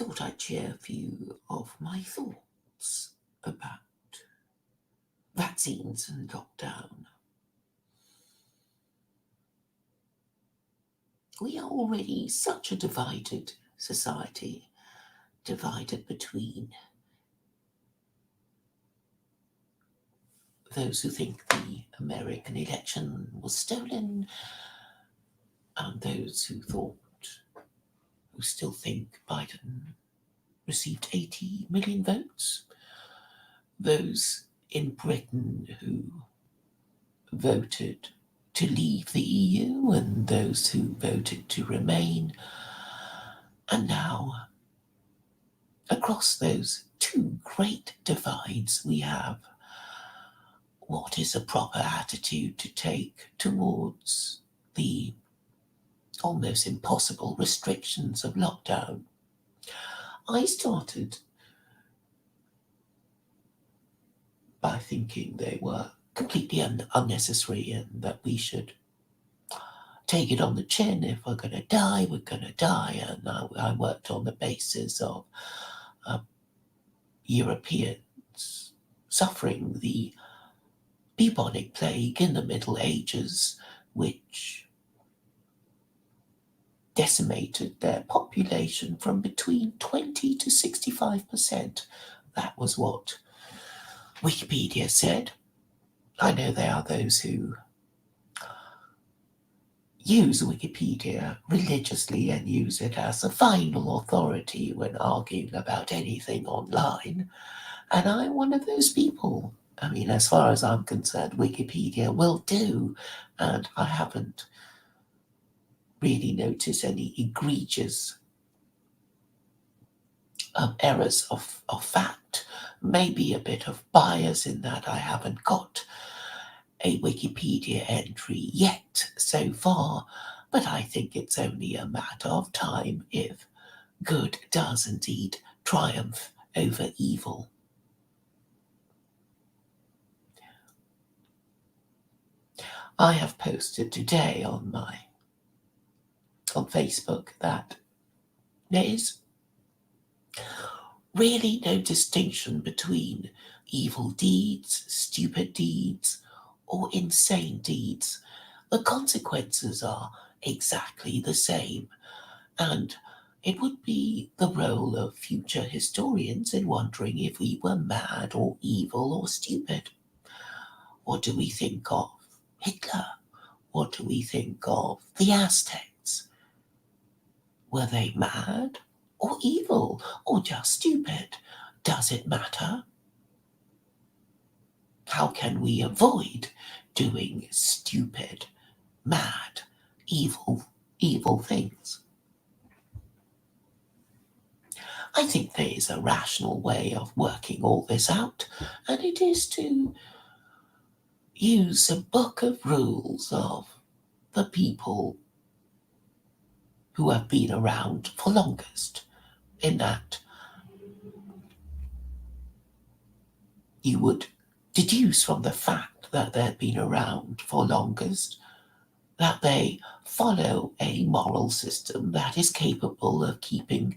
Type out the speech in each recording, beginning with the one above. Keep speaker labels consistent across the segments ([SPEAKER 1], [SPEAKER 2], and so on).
[SPEAKER 1] thought I'd share a few of my thoughts about vaccines and lockdown. We are already such a divided society, divided between those who think the American election was stolen and those who still think Biden received 80 million votes, those in Britain who voted to leave the EU and those who voted to remain. And now, across those two great divides, we have what is a proper attitude to take towards the almost impossible restrictions of lockdown. I started by thinking they were completely unnecessary and that we should take it on the chin. If we're going to die, we're going to die. And I worked on the basis of Europeans suffering the bubonic plague in the Middle Ages, which decimated their population from between 20 to 65%. That was what Wikipedia said. I know there are those who use Wikipedia religiously and use it as the final authority when arguing about anything online. And I'm one of those people. I mean, as far as I'm concerned, Wikipedia will do. And I haven't really noticed any egregious errors of fact. Maybe a bit of bias in that I haven't got a Wikipedia entry yet so far, but I think it's only a matter of time if good does indeed triumph over evil. I have posted today on Facebook that there is really no distinction between evil deeds, stupid deeds, or insane deeds. The consequences are exactly the same, and it would be the role of future historians in wondering if we were mad or evil or stupid. What do we think of Hitler? What do we think of the Aztecs? Were they mad or evil or just stupid? Does it matter? How can we avoid doing stupid, mad, evil things? I think there is a rational way of working all this out, and it is to use a book of rules of the people who have been around for longest, in that you would deduce from the fact that they've been around for longest that they follow a moral system that is capable of keeping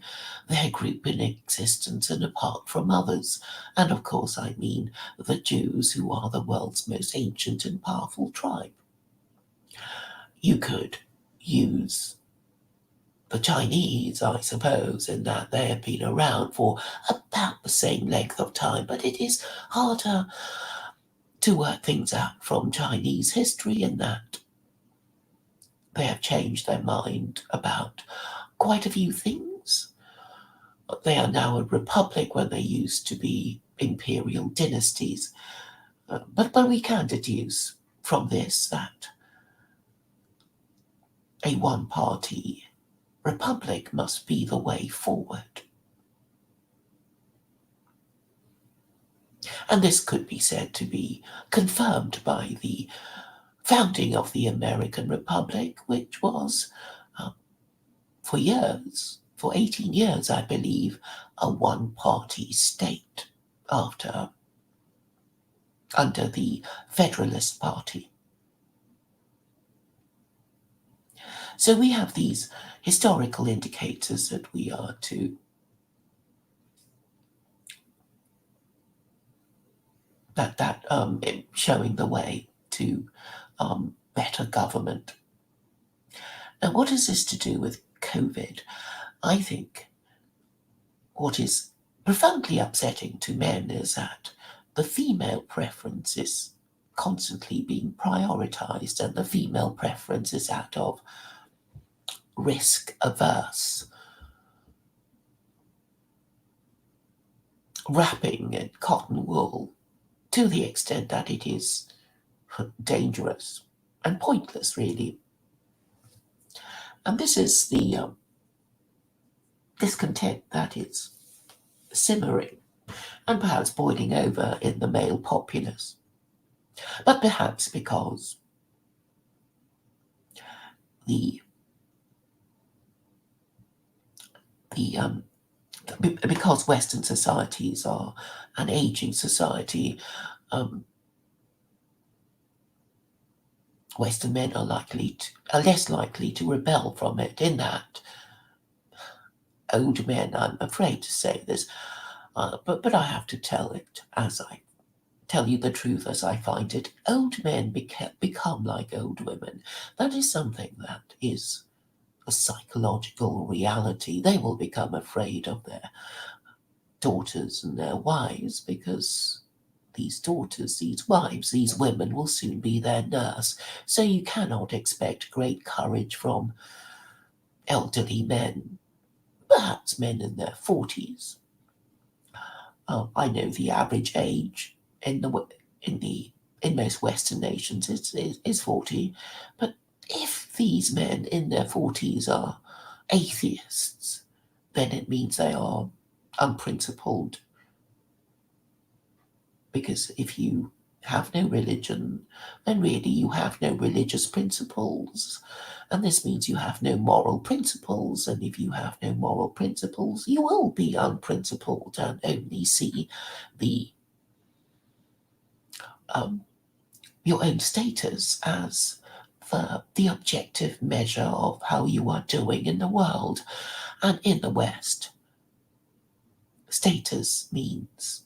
[SPEAKER 1] their group in existence and apart from others. And of course, I mean the Jews, who are the world's most ancient and powerful tribe. You could use the Chinese, I suppose, in that they have been around for about the same length of time, but it is harder to work things out from Chinese history in that they have changed their mind about quite a few things. They are now a republic when they used to be imperial dynasties. But we can deduce from this that a one-party republic must be the way forward. And this could be said to be confirmed by the founding of the American Republic, which was, for 18 years, I believe, a one-party state under the Federalist Party. So we have these historical indicators that we are to showing the way to better government. Now, what has this to do with COVID? I think what is profoundly upsetting to men is that the female preference is constantly being prioritized, and the female preference is that of risk averse, wrapping in cotton wool to the extent that it is dangerous and pointless, really. And this is the discontent that is simmering and perhaps boiling over in the male populace. But perhaps because the because Western societies are an aging society, Western men are less likely to rebel from it. In that, old men, I'm afraid to say this, but I have to tell it as I tell you the truth as I find it. Old men become like old women. That is something that is a psychological reality. They will become afraid of their daughters and their wives because these daughters, these wives, these women will soon be their nurse. So you cannot expect great courage from elderly men, perhaps men in their 40s. I know the average age in most Western nations is 40, but if these men in their 40s are atheists, then it means they are unprincipled. Because if you have no religion, then really you have no religious principles. And this means you have no moral principles. And if you have no moral principles, you will be unprincipled and only see the your own status as the objective measure of how you are doing in the world. And in the West, status means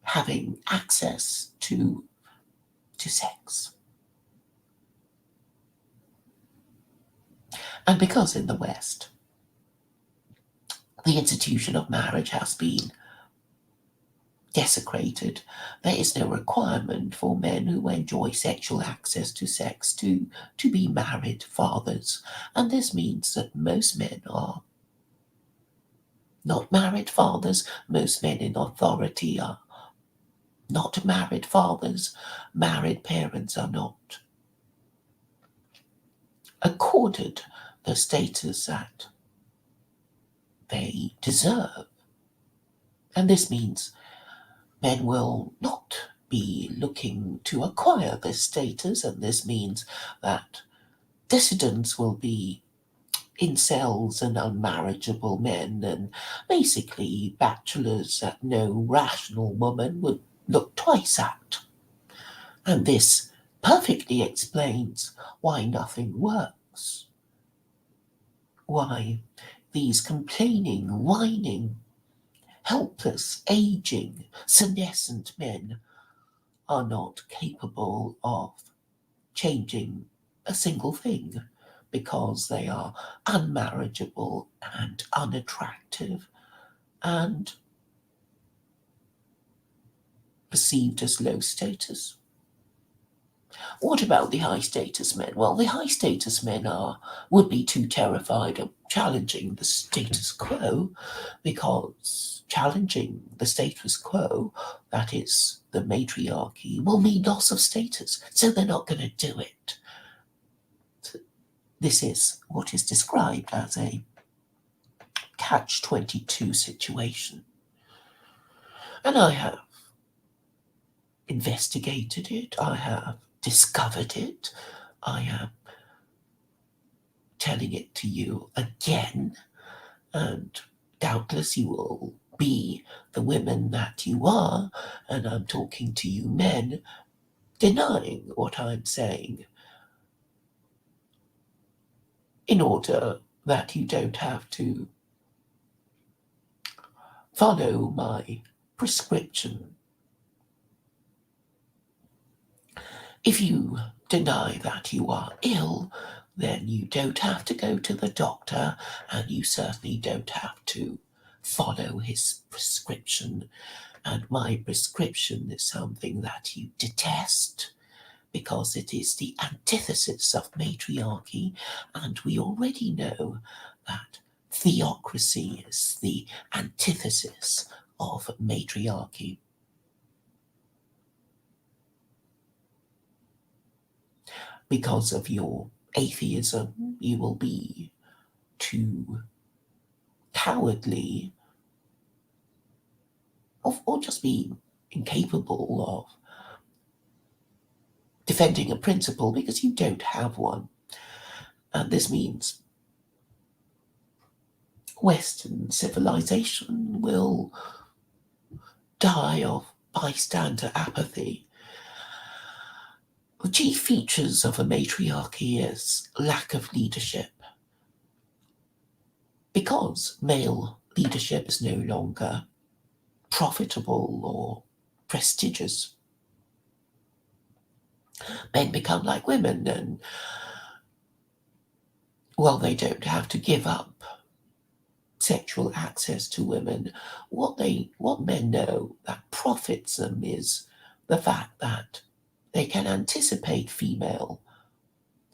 [SPEAKER 1] having access to sex. And because in the West, the institution of marriage has been desecrated, there is no requirement for men who enjoy sexual access to sex to be married fathers. And this means that most men are not married fathers. Most men in authority are not married fathers. Married parents are not accorded the status that they deserve. And this means men will not be looking to acquire this status, and this means that dissidents will be incels and unmarriageable men, and basically bachelors that no rational woman would look twice at. And this perfectly explains why nothing works. Why these complaining, whining, helpless, aging, senescent men are not capable of changing a single thing because they are unmarriageable and unattractive and perceived as low status. What about the high status men? Well, the high status men would be too terrified of challenging the status quo, because challenging the status quo, that is the matriarchy, will mean loss of status. So they're not going to do it. This is what is described as a catch-22 situation. And I have investigated it. I have discovered it. I am telling it to you again, and doubtless you will be the women that you are, and I'm talking to you men, denying what I'm saying in order that you don't have to follow my prescription. If you deny that you are ill, then you don't have to go to the doctor, and you certainly don't have to follow his prescription. And my prescription is something that you detest because it is the antithesis of matriarchy, and we already know that theocracy is the antithesis of matriarchy. Because of your atheism, you will be too cowardly or just be incapable of defending a principle because you don't have one. And this means Western civilization will die of bystander apathy. The chief features of a matriarchy is lack of leadership. Because male leadership is no longer profitable or prestigious, men become like women, and while they don't have to give up sexual access to women, what men know that profits them is the fact that they can anticipate female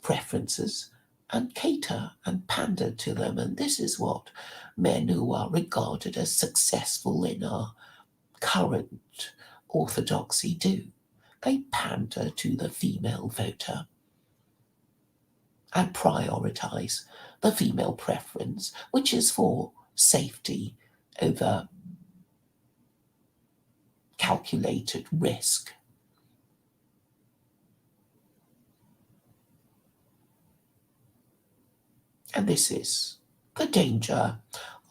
[SPEAKER 1] preferences and cater and pander to them. And this is what men who are regarded as successful in our current orthodoxy do. They pander to the female voter and prioritize the female preference, which is for safety over calculated risk. And this is the danger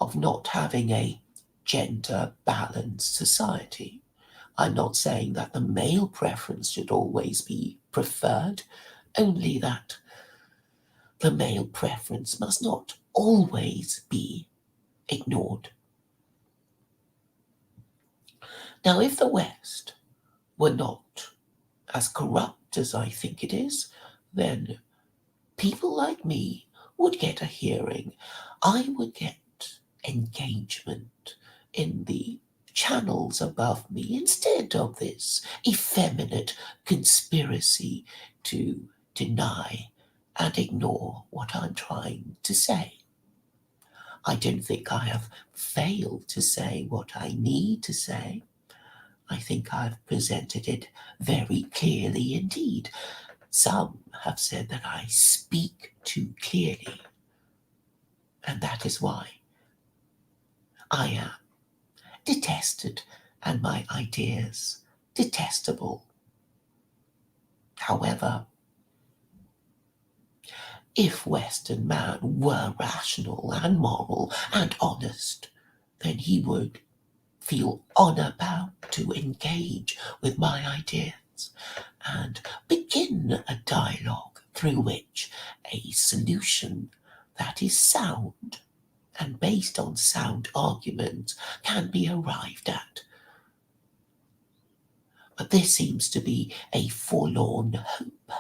[SPEAKER 1] of not having a gender balanced society. I'm not saying that the male preference should always be preferred, only that the male preference must not always be ignored. Now, if the West were not as corrupt as I think it is, then people like me would get a hearing. I would get engagement in the channels above me instead of this effeminate conspiracy to deny and ignore what I'm trying to say. I don't think I have failed to say what I need to say. I think I've presented it very clearly indeed. Some have said that I speak too clearly, and that is why I am detested and my ideas detestable. However, if Western man were rational and moral and honest, then he would feel honor bound to engage with my ideas and begin a dialogue through which a solution that is sound and based on sound arguments can be arrived at. But this seems to be a forlorn hope,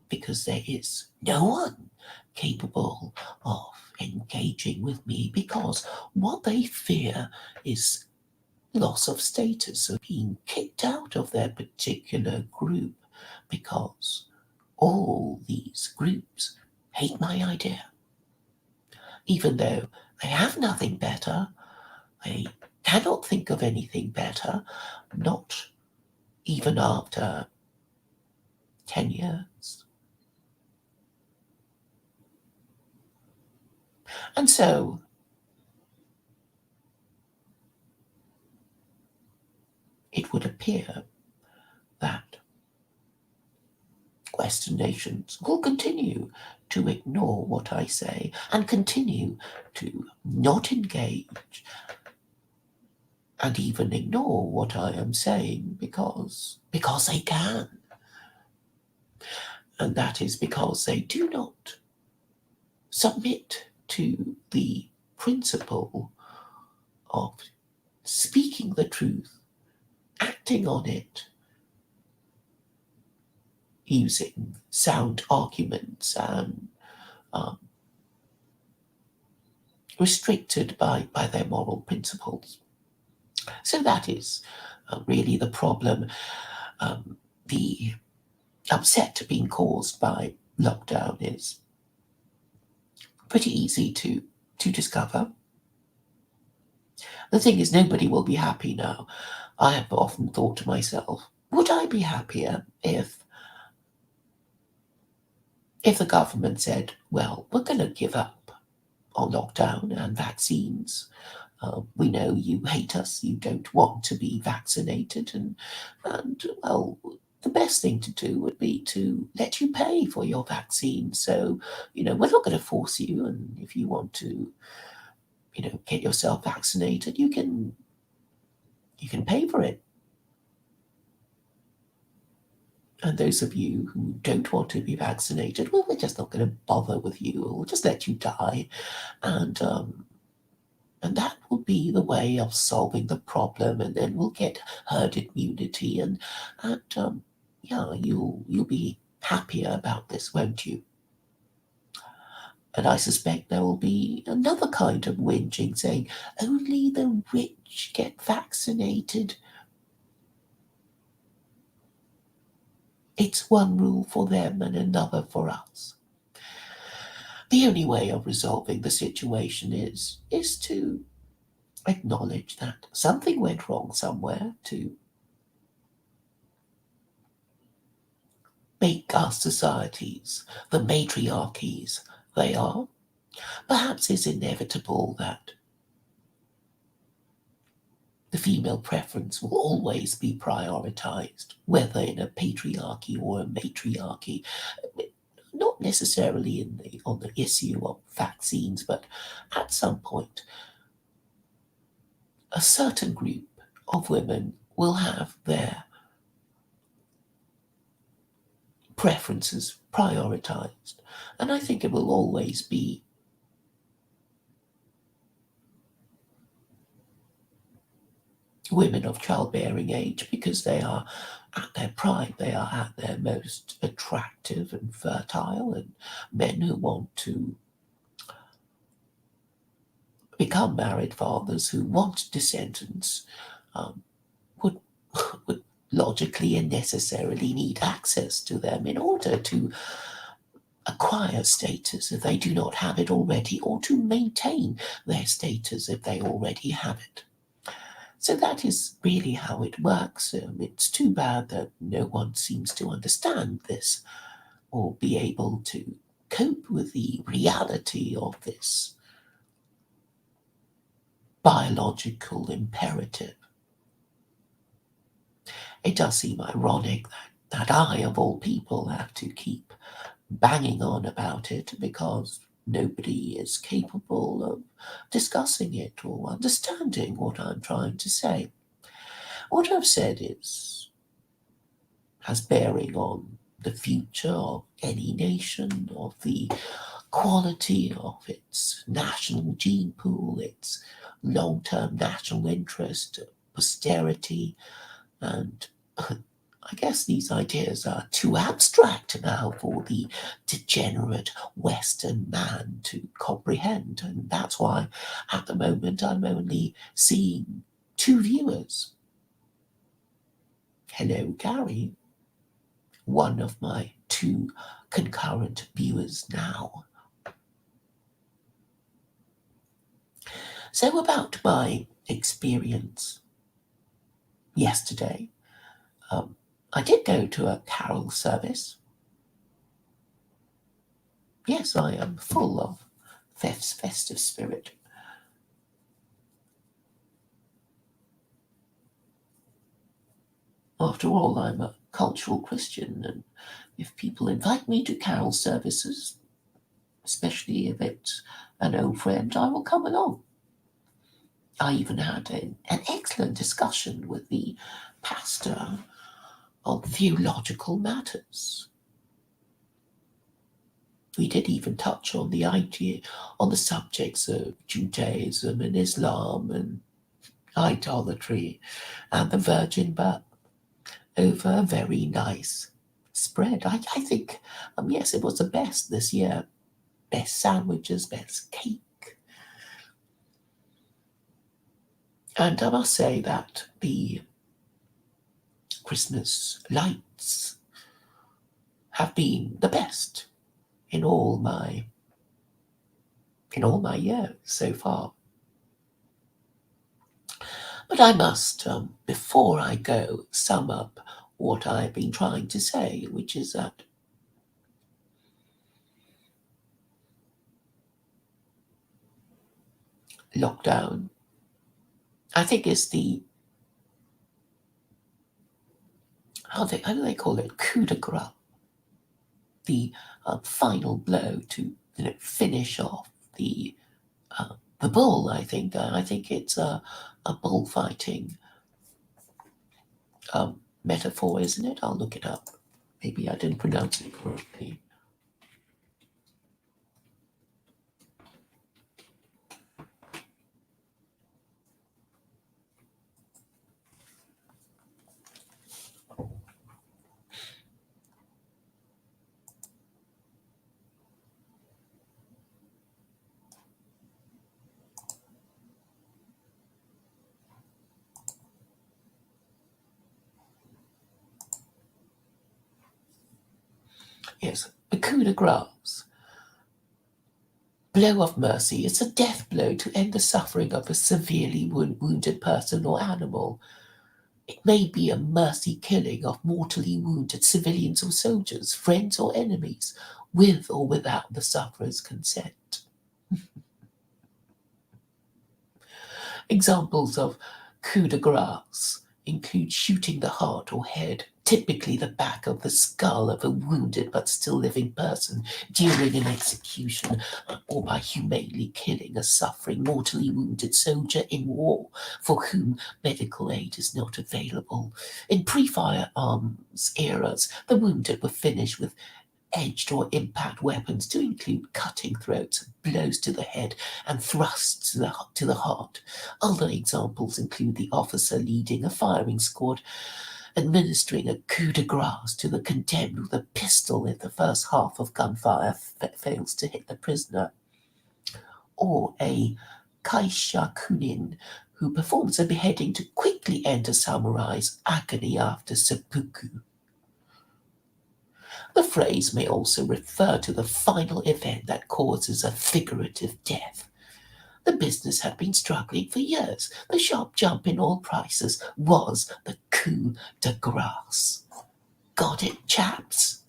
[SPEAKER 1] because there is no one capable of engaging with me, because what they fear is loss of status, of being kicked out of their particular group, because all these groups hate my idea. Even though they have nothing better, they cannot think of anything better, not even after 10 years. And so, it would appear that Western nations will continue to ignore what I say and continue to not engage and even ignore what I am saying because they can. And that is because they do not submit to the principle of speaking the truth, acting on it, using sound arguments and um, restricted by their moral principles. So that is really the problem. The upset being caused by lockdown is pretty easy to discover. The thing is, nobody will be happy now. I have often thought to myself, would I be happier if the government said, well, we're going to give up on lockdown and vaccines. We know you hate us, you don't want to be vaccinated, and well, the best thing to do would be to let you pay for your vaccine. So, we're not going to force you, and if you want to, get yourself vaccinated, you can pay for it. And those of you who don't want to be vaccinated, well, we're just not going to bother with you. We'll just let you die, and and that will be the way of solving the problem. And then we'll get herd immunity, and yeah, you'll be happier about this, won't you? And I suspect there will be another kind of whinging saying only the rich get vaccinated. It's one rule for them and another for us. The only way of resolving the situation is to acknowledge that something went wrong somewhere, to make our societies the matriarchies they are. Perhaps it's inevitable that the female preference will always be prioritized, whether in a patriarchy or a matriarchy. Not necessarily on the issue of vaccines, but at some point, a certain group of women will have their preferences prioritized. And I think it will always be women of childbearing age, because they are at their prime, they are at their most attractive and fertile, and men who want to become married fathers who want descendants would would logically and necessarily need access to them in order to acquire status if they do not have it already, or to maintain their status if they already have it. So that is really how it works. It's too bad that no one seems to understand this or be able to cope with the reality of this biological imperative. It does seem ironic that I, of all people, have to keep banging on about it because nobody is capable of discussing it or understanding what I'm trying to say. What I've said has bearing on the future of any nation, of the quality of its national gene pool, its long-term national interest, posterity, and I guess these ideas are too abstract now for the degenerate Western man to comprehend, and that's why at the moment I'm only seeing 2 viewers. Hello, Gary, one of my 2 concurrent viewers now. So about my experience yesterday, I did go to a carol service. Yes, I am full of festive spirit. After all, I'm a cultural Christian, and if people invite me to carol services, especially if it's an old friend, I will come along. I even had an excellent discussion with the pastor on theological matters. We did even touch on the subjects of Judaism and Islam and idolatry and the virgin birth over a very nice spread. I think, yes, it was the best this year. Best sandwiches, best cake. And I must say that the Christmas lights have been the best in all my years so far. But I must, before I go, sum up what I've been trying to say, which is that lockdown, I think, is the how do they call it, coup de grace, the final blow to finish off the bull. I think it's a bullfighting metaphor, isn't it? I'll look it up. Maybe I didn't pronounce it correctly. Yes, a coup de grace. Blow of mercy. It's a death blow to end the suffering of a severely wounded person or animal. It may be a mercy killing of mortally wounded civilians or soldiers, friends or enemies, with or without the sufferer's consent. Examples of coup de grace include shooting the heart or head, typically the back of the skull of a wounded but still living person during an execution, or by humanely killing a suffering, mortally wounded soldier in war for whom medical aid is not available. In pre-firearms eras, the wounded were finished with edged or impact weapons to include cutting throats, blows to the head, and thrusts to the heart. Other examples include the officer leading a firing squad administering a coup de grace to the condemned with a pistol if the first half of gunfire fails to hit the prisoner, or a kaisha kunin who performs a beheading to quickly end a samurai's agony after seppuku. The phrase may also refer to the final event that causes a figurative death. The business had been struggling for years. The sharp jump in oil prices was the coup de grace. Got it, chaps?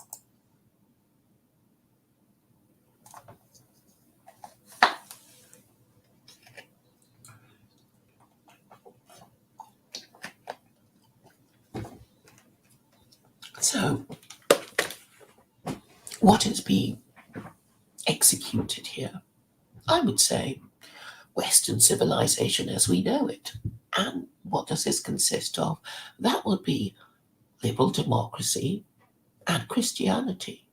[SPEAKER 1] So, what is being executed here? I would say Western civilization as we know it. And what does this consist of? That would be liberal democracy and Christianity.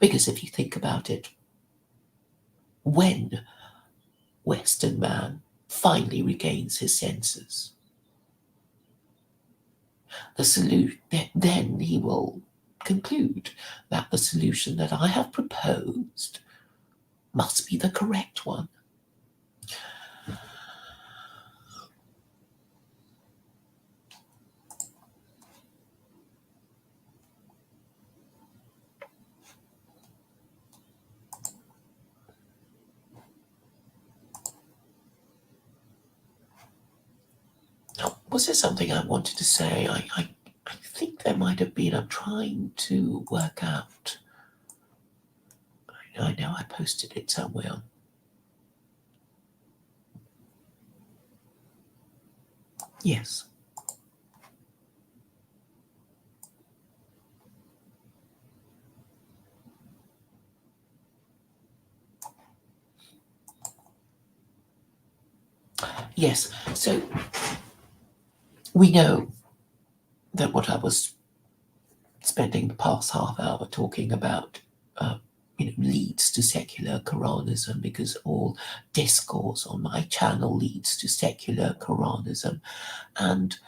[SPEAKER 1] Because if you think about it, when Western man finally regains his senses, then he will conclude that the solution that I have proposed must be the correct one. Now, was there something I wanted to say? I think there might have been. I'm trying to work out. I know I posted it somewhere. Yes. Yes. So we know that what I was spending the past half hour talking about leads to secular Quranism, because all discourse on my channel leads to secular Quranism. And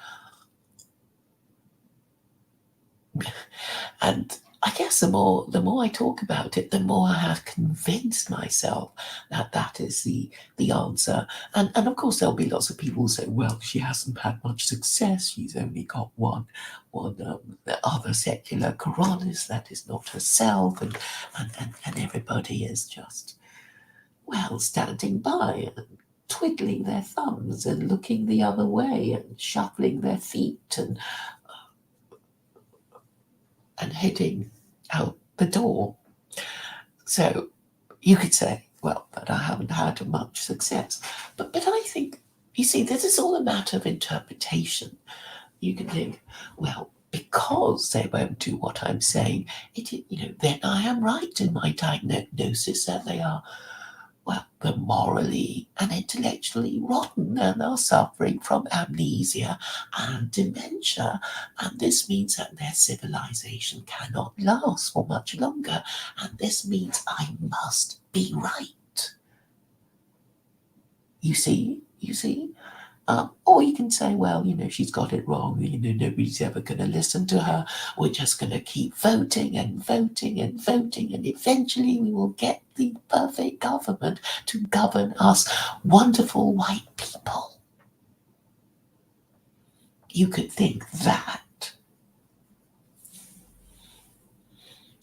[SPEAKER 1] And I guess the more I talk about it, the more I have convinced myself that that is the answer. And of course there'll be lots of people who say, well, she hasn't had much success. She's only got one the other secular coronis that is not herself, and everybody is just, well, standing by and twiddling their thumbs and looking the other way and shuffling their feet and heading out the door. So you could say, well, but I haven't had much success. But I think, you see, this is all a matter of interpretation. You can think, well, because they won't do what I'm saying, then I am right in my diagnosis that they are, well, they're morally and intellectually rotten and are suffering from amnesia and dementia. And this means that their civilization cannot last for much longer. And this means I must be right. You see? Or you can say, well, she's got it wrong. Nobody's ever going to listen to her. We're just going to keep voting and voting and voting, and eventually we will get the perfect government to govern us wonderful white people. You could think that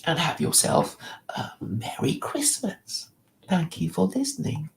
[SPEAKER 1] and have yourself a Merry Christmas. Thank you for listening.